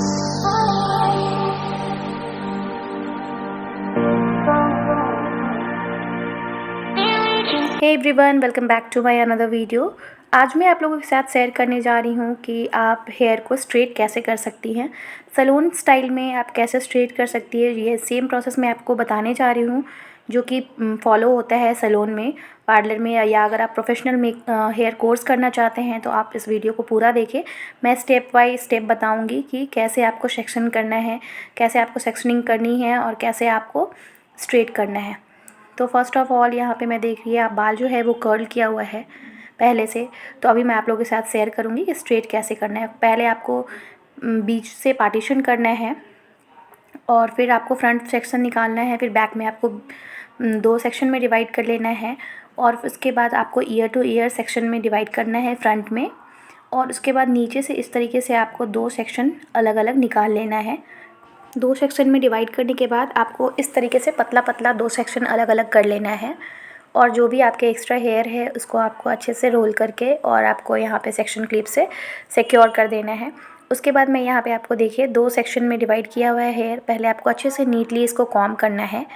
Hey everyone, welcome back to my another video. आज मैं आप लोगों के साथ शेयर करने जा रही हूँ कि आप हेयर को स्ट्रेट कैसे कर सकती हैं, सैलून स्टाइल में आप कैसे स्ट्रेट कर सकती है। ये सेम प्रोसेस मैं आपको बताने जा रही हूँ जो कि फॉलो होता है सैलून में, पार्लर में, या अगर आप प्रोफेशनल हेयर कोर्स करना चाहते हैं तो आप इस वीडियो को पूरा देखें। मैं स्टेप बाय स्टेप बताऊँगी कि कैसे आपको सेक्शन करना है, कैसे आपको सेक्शनिंग करनी है और कैसे आपको स्ट्रेट करना है। तो फर्स्ट ऑफ़ ऑल यहाँ पे मैं देख रही है आप बाल जो है वो कर्ल किया हुआ है पहले से। तो अभी मैं आप लोगों के साथ शेयर करूँगी कि स्ट्रेट कैसे करना है। पहले आपको बीच से पार्टीशन करना है और फिर आपको फ्रंट सेक्शन निकालना है, फिर बैक में आपको 2 सेक्शन में डिवाइड कर लेना है और उसके बाद आपको ईयर टू ईयर सेक्शन में डिवाइड करना है फ्रंट में। और उसके बाद नीचे से इस तरीके से आपको 2 सेक्शन अलग अलग निकाल लेना है। 2 सेक्शन में डिवाइड करने के बाद आपको इस तरीके से पतला पतला 2 सेक्शन अलग अलग कर लेना है और जो भी आपके एक्स्ट्रा हेयर है उसको आपको अच्छे से रोल करके और आपको यहाँ पे सेक्शन क्लिप से सिक्योर कर देना है। उसके बाद मैं यहाँ पे आपको देखिए 2 सेक्शन में डिवाइड किया हुआ है हेयर। पहले आपको अच्छे से नीटली इसको कॉम्ब करना है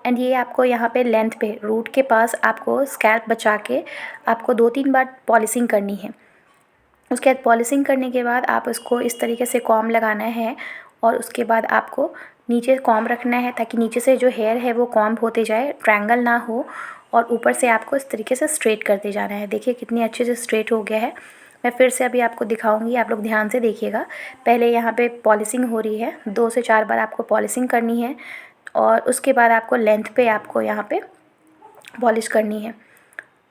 एंड ये आपको यहाँ पे लेंथ पे रूट के पास आपको स्कैल्प बचा के आपको 2-3 बार पॉलिशिंग करनी है। उसके बाद पॉलिशिंग करने के बाद आप इसको इस तरीके से कॉम्ब लगाना है और उसके बाद आपको नीचे कॉम्ब रखना है ताकि नीचे से जो हेयर है वो कॉम्ब होते जाए, ट्रायंगल ना हो। और ऊपर से आपको इस तरीके से स्ट्रेट करते जाना है। देखिए कितनी अच्छे से स्ट्रेट हो गया है। मैं फिर से अभी आपको दिखाऊंगी, आप लोग ध्यान से देखिएगा। पहले यहाँ पे पॉलिशिंग हो रही है, 2 से 4 बार आपको पॉलिशिंग करनी है और उसके बाद आपको लेंथ पे आपको यहाँ पे पॉलिश करनी है।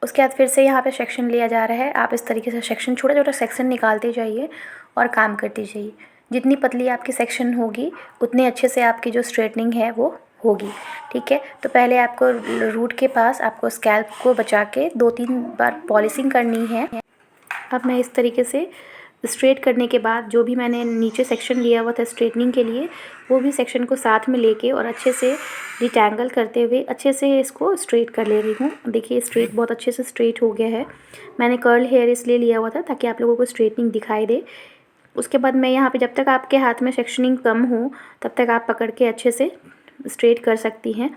उसके बाद फिर से यहाँ पे सेक्शन लिया जा रहा है। आप इस तरीके से सेक्शन, छोटा छोटा सेक्शन निकालते जाइए और काम करते जाइए। जितनी पतली आपकी सेक्शन होगी उतने अच्छे से आपकी जो स्ट्रेटनिंग है वो होगी। ठीक है, तो पहले आपको रूट के पास आपको स्कैल्प को बचा के 2-3 बार पॉलिशिंग करनी है। अब मैं इस तरीके से स्ट्रेट करने के बाद जो भी मैंने नीचे सेक्शन लिया हुआ था स्ट्रेटनिंग के लिए, वो भी सेक्शन को साथ में लेके और अच्छे से डिटैंगल करते हुए अच्छे से इसको स्ट्रेट कर ले रही हूँ। देखिए स्ट्रेट बहुत अच्छे से स्ट्रेट हो गया है। मैंने कर्ल हेयर इसलिए लिया हुआ था ताकि आप लोगों को स्ट्रेटनिंग दिखाई दे। उसके बाद मैं यहाँ पे, जब तक आपके हाथ में सेक्शनिंग कम हो तब तक आप पकड़ के अच्छे से स्ट्रेट कर सकती हैं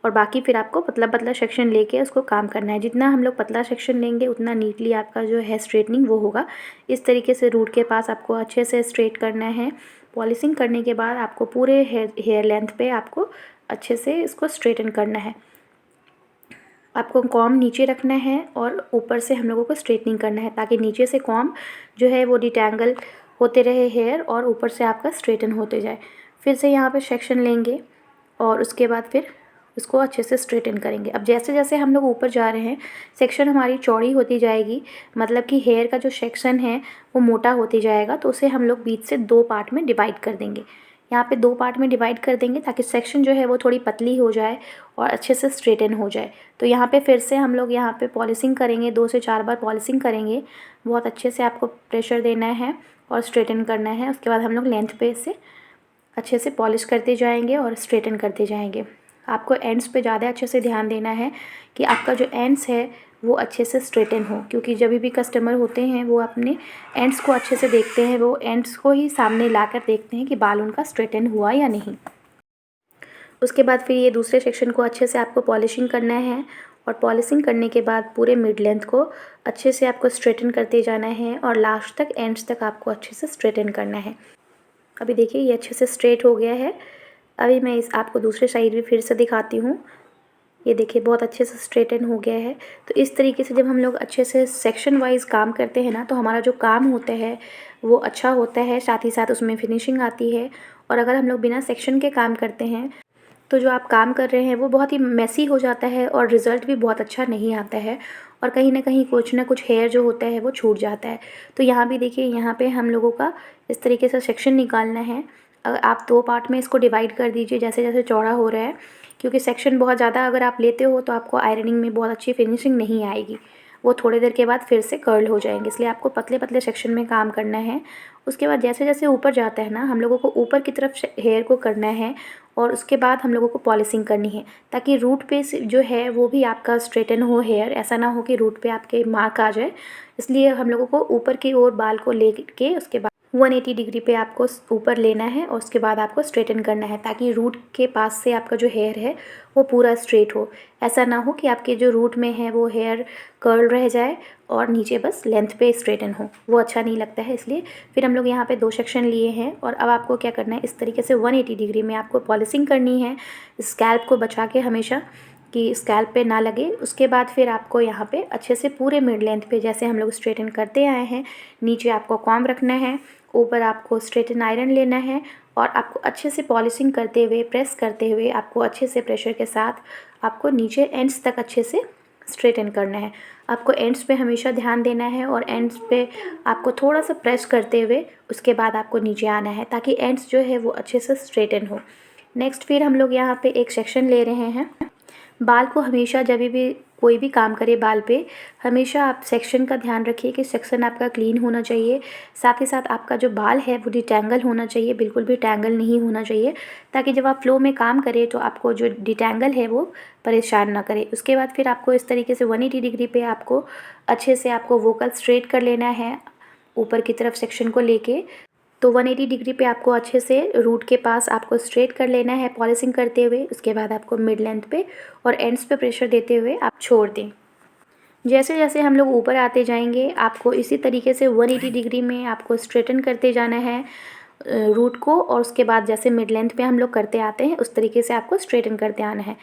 और बाकी फिर आपको पतला पतला सेक्शन लेके उसको काम करना है। जितना हम लोग पतला सेक्शन लेंगे उतना नीटली आपका जो है स्ट्रेटनिंग वो होगा। इस तरीके से रूट के पास आपको अच्छे से स्ट्रेट करना है। पॉलिशिंग करने के बाद आपको पूरे हेयर लेंथ पे आपको अच्छे से इसको स्ट्रेटन करना है। आपको कॉम्ब नीचे रखना है और ऊपर से हम लोगों को स्ट्रेटनिंग करना है ताकि नीचे से कॉम्ब जो है वो डिटैंगल होते रहे हेयर और ऊपर से आपका स्ट्रेटन होते जाए। फिर से यहाँ पे सेक्शन लेंगे और उसके बाद फिर उसको अच्छे से स्ट्रेटन करेंगे। अब जैसे जैसे हम लोग ऊपर जा रहे हैं सेक्शन हमारी चौड़ी होती जाएगी, मतलब कि हेयर का जो सेक्शन है वो मोटा होती जाएगा। तो उसे हम लोग बीच से 2 पार्ट में डिवाइड कर देंगे। यहाँ पे 2 पार्ट में डिवाइड कर देंगे ताकि सेक्शन जो है वो थोड़ी पतली हो जाए और अच्छे से स्ट्रेटन हो जाए। तो यहाँ पे फिर से हम लोग यहाँ पे पॉलिशिंग करेंगे, 2 से 4 बार पॉलिशिंग करेंगे। बहुत अच्छे से आपको प्रेशर देना है और स्ट्रेटन करना है। उसके बाद हम लोग लेंथ पे से अच्छे से पॉलिश करते जाएंगे और स्ट्रेटन करते जाएंगे। आपको एंड्स पे ज़्यादा अच्छे से ध्यान देना है कि आपका जो एंड्स है वो अच्छे से स्ट्रेटन हो, क्योंकि जब भी कस्टमर होते हैं वो अपने एंड्स को अच्छे से देखते हैं, वो एंड्स को ही सामने लाकर देखते हैं कि बाल उनका स्ट्रेटन हुआ या नहीं। उसके बाद फिर ये दूसरे सेक्शन को अच्छे से आपको पॉलिशिंग करना है और पॉलिशिंग करने के बाद पूरे मिड लेंथ को अच्छे से आपको स्ट्रेटन करते जाना है और लास्ट तक एंड्स तक आपको अच्छे से स्ट्रेटन करना है। अभी देखिए ये अच्छे से स्ट्रेट हो गया है। अभी मैं आपको दूसरे साइड भी फिर से दिखाती हूँ। ये देखिए बहुत अच्छे से स्ट्रेटन हो गया है। तो इस तरीके से जब हम लोग अच्छे से सेक्शन वाइज काम करते हैं ना, तो हमारा जो काम होता है वो अच्छा होता है, साथ ही साथ उसमें फिनिशिंग आती है। और अगर हम लोग बिना सेक्शन के काम करते हैं तो जो आप काम कर रहे हैं वो बहुत ही मेसी हो जाता है और रिज़ल्ट भी बहुत अच्छा नहीं आता है और कहीं ना कहीं कुछ ना कुछ हेयर जो होता है वो छूट जाता है। तो यहाँ भी देखिए, यहाँ पे हम लोगों का इस तरीके से सेक्शन निकालना है। अगर आप 2 पार्ट में इसको डिवाइड कर दीजिए जैसे जैसे चौड़ा हो रहा है, क्योंकि सेक्शन बहुत ज़्यादा अगर आप लेते हो तो आपको आयरनिंग में बहुत अच्छी फिनिशिंग नहीं आएगी, वो थोड़ी देर के बाद फिर से कर्ल हो जाएंगे। इसलिए आपको पतले पतले सेक्शन में काम करना है। उसके बाद जैसे जैसे ऊपर जाता है ना, हम लोगों को ऊपर की तरफ हेयर को करना है और उसके बाद हम लोगों को पॉलिशिंग करनी है ताकि रूट पे जो है वो भी आपका स्ट्रेटन हो हेयर। ऐसा ना हो कि रूट पे आपके मार्क आ जाए। इसलिए हम लोगों को ऊपर की ओर बाल को ले के उसके बाद 180 डिग्री पे आपको ऊपर लेना है और उसके बाद आपको स्ट्रेटन करना है, ताकि रूट के पास से आपका जो हेयर है वो पूरा स्ट्रेट हो। ऐसा ना हो कि आपके जो रूट में है वो हेयर कर्ल रह जाए और नीचे बस लेंथ पे स्ट्रेटन हो, वो अच्छा नहीं लगता है। इसलिए फिर हम लोग यहाँ पे 2 सेक्शन लिए हैं और अब आपको क्या करना है, इस तरीके से 180 डिग्री में आपको पॉलिशिंग करनी है, स्कैल्प को बचा के हमेशा, कि स्कैल्प पे ना लगे। उसके बाद फिर आपको यहाँ पे अच्छे से पूरे मिड लेंथ पे, जैसे हम लोग स्ट्रेटन करते आए हैं, नीचे आपको कॉम्ब रखना है, ऊपर आपको स्ट्रेटन आयरन लेना है और आपको अच्छे से पॉलिशिंग करते हुए, प्रेस करते हुए, आपको अच्छे से प्रेशर के साथ आपको नीचे एंड्स तक अच्छे से स्ट्रेटन करना है। आपको एंड्स पे हमेशा ध्यान देना है और एंड्स पे आपको थोड़ा सा प्रेस करते हुए उसके बाद आपको नीचे आना है, ताकि एंड्स जो है वो अच्छे से स्ट्रेटन हो। नेक्स्ट फिर हम लोग यहाँ पे एक सेक्शन ले रहे हैं। बाल को हमेशा जब भी कोई भी काम करे बाल पे, हमेशा आप सेक्शन का ध्यान रखिए कि सेक्शन आपका क्लीन होना चाहिए। साथ ही साथ आपका जो बाल है वो डिटैंगल होना चाहिए, बिल्कुल भी टैंगल नहीं होना चाहिए, ताकि जब आप फ्लो में काम करें तो आपको जो डिटैंगल है वो परेशान ना करे। उसके बाद फिर आपको इस तरीके से 180 डिग्री पे आपको अच्छे से आपको वोकल स्ट्रेट कर लेना है ऊपर की तरफ सेक्शन को लेके। तो 180 डिग्री पे आपको अच्छे से रूट के पास आपको स्ट्रेट कर लेना है पॉलिशिंग करते हुए। उसके बाद आपको मिड लेंथ पे और एंड्स पे प्रेशर देते हुए आप छोड़ दें। जैसे जैसे हम लोग ऊपर आते जाएंगे, आपको इसी तरीके से 180 डिग्री में आपको स्ट्रेटन करते जाना है रूट को, और उसके बाद जैसे मिड लेंथ पे हम लोग करते आते हैं उस तरीके से आपको स्ट्रेटन करते आना है।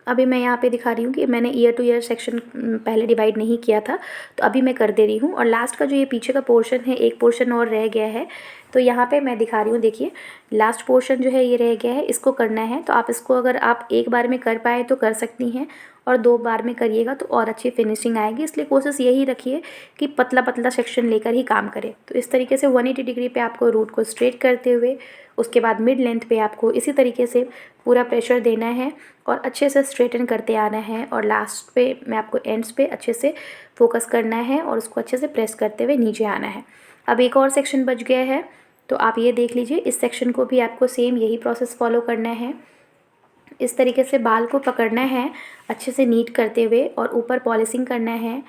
अभी मैं यहाँ पे दिखा रही हूँ कि मैंने ईयर टू ईयर सेक्शन पहले डिवाइड नहीं किया था, तो अभी मैं कर दे रही हूँ। और लास्ट का जो ये पीछे का पोर्शन है, एक पोर्शन और रह गया है, तो यहाँ पे मैं दिखा रही हूँ। देखिए लास्ट पोर्शन जो है ये रह गया है, इसको करना है। तो आप इसको अगर आप एक बार में कर पाए तो कर सकती हैं, और 2 बार में करिएगा तो और अच्छी फिनिशिंग आएगी। इसलिए कोशिश यही रखिए कि पतला पतला सेक्शन लेकर ही काम करें। तो इस तरीके से 180 डिग्री पे आपको रूट को स्ट्रेट करते हुए उसके बाद मिड लेंथ पे आपको इसी तरीके से पूरा प्रेशर देना है और अच्छे से स्ट्रेटन करते आना है। और लास्ट पे मैं आपको एंड्स पे अच्छे से फोकस करना है और उसको अच्छे से प्रेस करते हुए नीचे आना है। अब एक और सेक्शन बच गया है, तो आप ये देख लीजिए। इस सेक्शन को भी आपको सेम यही प्रोसेस फॉलो करना है। इस तरीके से बाल को पकड़ना है अच्छे से नीट करते हुए और ऊपर पॉलिशिंग करना है।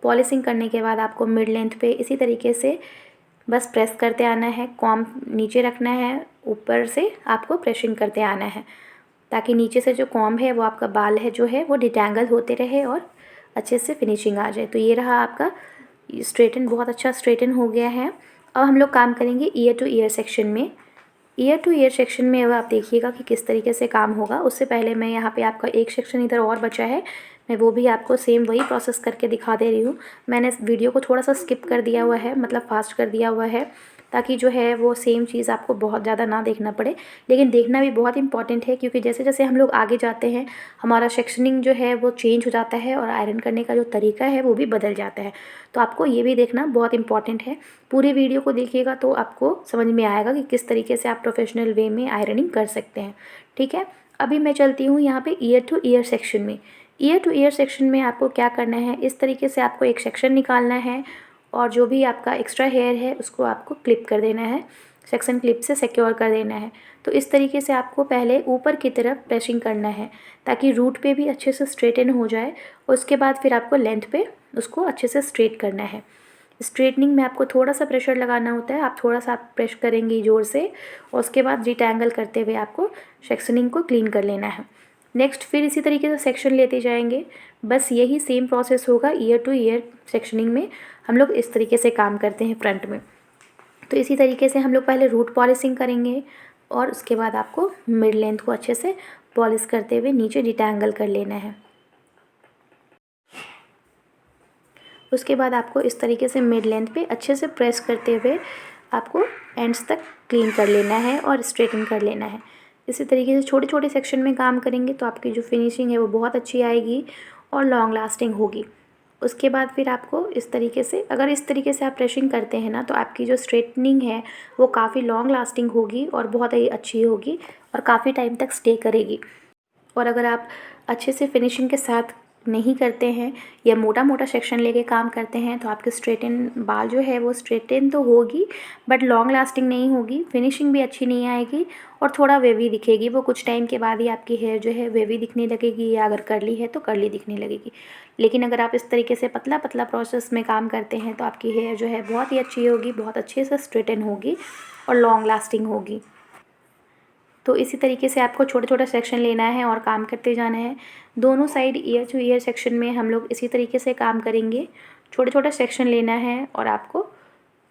पॉलिशिंग करने के बाद आपको मिड लेंथ पे इसी तरीके से बस प्रेस करते आना है, कॉम्ब नीचे रखना है, ऊपर से आपको प्रेसिंग करते आना है, ताकि नीचे से जो कॉम्ब है वो आपका बाल है जो है वो डिटैंगल होते रहे और अच्छे से फिनिशिंग आ जाए। तो ये रहा आपका स्ट्रेटन, बहुत अच्छा स्ट्रेटन हो गया है। अब हम लोग काम करेंगे ईयर टू ईयर सेक्शन में। ईयर टू ईयर सेक्शन में अब आप देखिएगा कि किस तरीके से काम होगा। उससे पहले मैं यहाँ पे आपका एक सेक्शन इधर और बचा है, मैं वो भी आपको सेम वही प्रोसेस करके दिखा दे रही हूँ। मैंने इस वीडियो को थोड़ा सा स्किप कर दिया हुआ है, मतलब फास्ट कर दिया हुआ है, ताकि जो है वो सेम चीज़ आपको बहुत ज़्यादा ना देखना पड़े। लेकिन देखना भी बहुत इंपॉर्टेंट है, क्योंकि जैसे जैसे हम लोग आगे जाते हैं हमारा सेक्शनिंग जो है वो चेंज हो जाता है और आयरन करने का जो तरीका है वो भी बदल जाता है। तो आपको ये भी देखना बहुत इंपॉर्टेंट है। पूरी वीडियो को देखिएगा तो आपको समझ में आएगा कि किस तरीके से आप प्रोफेशनल वे में आयरनिंग कर सकते हैं। ठीक है, अभी मैं चलती हूँ यहाँ पे ईयर टू ईयर सेक्शन में। ईयर टू ईयर सेक्शन में आपको क्या करना है, इस तरीके से आपको एक सेक्शन निकालना है और जो भी आपका एक्स्ट्रा हेयर है उसको आपको क्लिप कर देना है, सेक्शन क्लिप से सिक्योर कर देना है। तो इस तरीके से आपको पहले ऊपर की तरफ प्रेसिंग करना है, ताकि रूट पे भी अच्छे से स्ट्रेटन हो जाए। उसके बाद फिर आपको लेंथ पे उसको अच्छे से स्ट्रेट करना है। स्ट्रेटनिंग में आपको थोड़ा सा प्रेशर लगाना होता है, आप थोड़ा सा प्रेस करेंगी ज़ोर से, और उसके बाद डिटैंगल करते हुए आपको सेक्शनिंग को क्लीन कर लेना है। नेक्स्ट फिर इसी तरीके से सेक्शन लेते जाएंगे। बस यही सेम प्रोसेस होगा ईयर टू ईयर सेक्शनिंग में। हम लोग इस तरीके से काम करते हैं फ्रंट में। तो इसी तरीके से हम लोग पहले रूट पॉलिशिंग करेंगे और उसके बाद आपको मिड लेंथ को अच्छे से पॉलिश करते हुए नीचे डिटैंगल कर लेना है। उसके बाद आपको इस तरीके से मिड लेंथ पे अच्छे से प्रेस करते हुए आपको एंड्स तक क्लीन कर लेना है और स्ट्रेटन कर लेना है। इसी तरीके से छोटे छोटे सेक्शन में काम करेंगे तो आपकी जो फिनिशिंग है वो बहुत अच्छी आएगी और लॉन्ग लास्टिंग होगी। उसके बाद फिर आपको इस तरीके से, अगर इस तरीके से आप प्रेसिंग करते हैं ना, तो आपकी जो स्ट्रेटनिंग है वो काफ़ी लॉन्ग लास्टिंग होगी और बहुत ही अच्छी होगी और काफ़ी टाइम तक स्टे करेगी। और अगर आप अच्छे से फिनिशिंग के साथ नहीं करते हैं या मोटा मोटा सेक्शन लेके काम करते हैं तो आपके स्ट्रेटन बाल जो है वो स्ट्रेटन तो होगी बट लॉन्ग लास्टिंग नहीं होगी, फिनिशिंग भी अच्छी नहीं आएगी और थोड़ा वेवी दिखेगी। वो कुछ टाइम के बाद ही आपकी हेयर जो है वेवी दिखने लगेगी, या अगर कर्ली है तो कर्ली दिखने लगेगी। लेकिन अगर आप इस तरीके से पतला पतला प्रोसेस में काम करते हैं तो आपकी हेयर जो है बहुत ही अच्छी होगी, बहुत अच्छे से स्ट्रेटन होगी और लॉन्ग लास्टिंग होगी। तो इसी तरीके से आपको छोटा छोटा सेक्शन लेना है और काम करते जाना है। दोनों side year two year section में हम लोग इसी तरीके से काम करेंगे। छोटा छोटा सेक्शन लेना है और आपको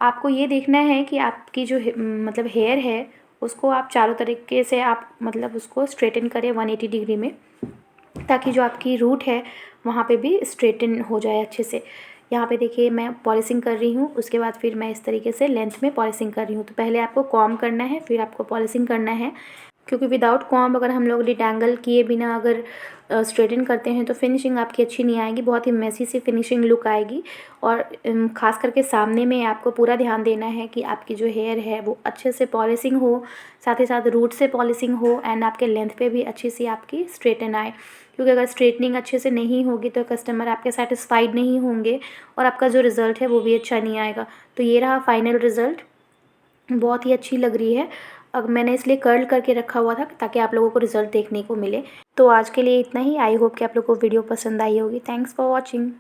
आपको ये देखना है कि आपकी जो मतलब हेयर है उसको आप चारों तरीके से आप मतलब उसको स्ट्रेटन करें 180 डिग्री में, ताकि जो आपकी रूट है वहाँ पे भी स्ट्रेटन हो जाए अच्छे से। यहाँ पे देखिए मैं पॉलिशिंग कर रही हूँ, उसके बाद फिर मैं इस तरीके से लेंथ में पॉलिशिंग कर रही हूँ। तो पहले आपको कॉम्ब करना है, फिर आपको पॉलिशिंग करना है, क्योंकि विदाउट कॉम्ब अगर हम लोग डिटेंगल किए बिना अगर स्ट्रेटन करते हैं तो फिनिशिंग आपकी अच्छी नहीं आएगी, बहुत ही मेसी सी फिनिशिंग लुक आएगी। और ख़ास करके सामने में आपको पूरा ध्यान देना है कि आपकी जो हेयर है वो अच्छे से पॉलिशिंग हो, साथ ही साथ रूट से पॉलिशिंग हो एंड आपके लेंथ पे भी अच्छी सी आपकी स्ट्रेटन आए। क्योंकि अगर स्ट्रेटनिंग अच्छे से नहीं होगी तो कस्टमर आपके सेटिस्फाइड नहीं होंगे और आपका जो रिज़ल्ट है वो भी अच्छा नहीं आएगा। तो ये रहा फाइनल रिज़ल्ट, बहुत ही अच्छी लग रही है। अब मैंने इसलिए कर्ल करके रखा हुआ था ताकि आप लोगों को रिज़ल्ट देखने को मिले। तो आज के लिए इतना ही। आई होप कि आप लोगों को वीडियो पसंद आई होगी। Thanks for watching.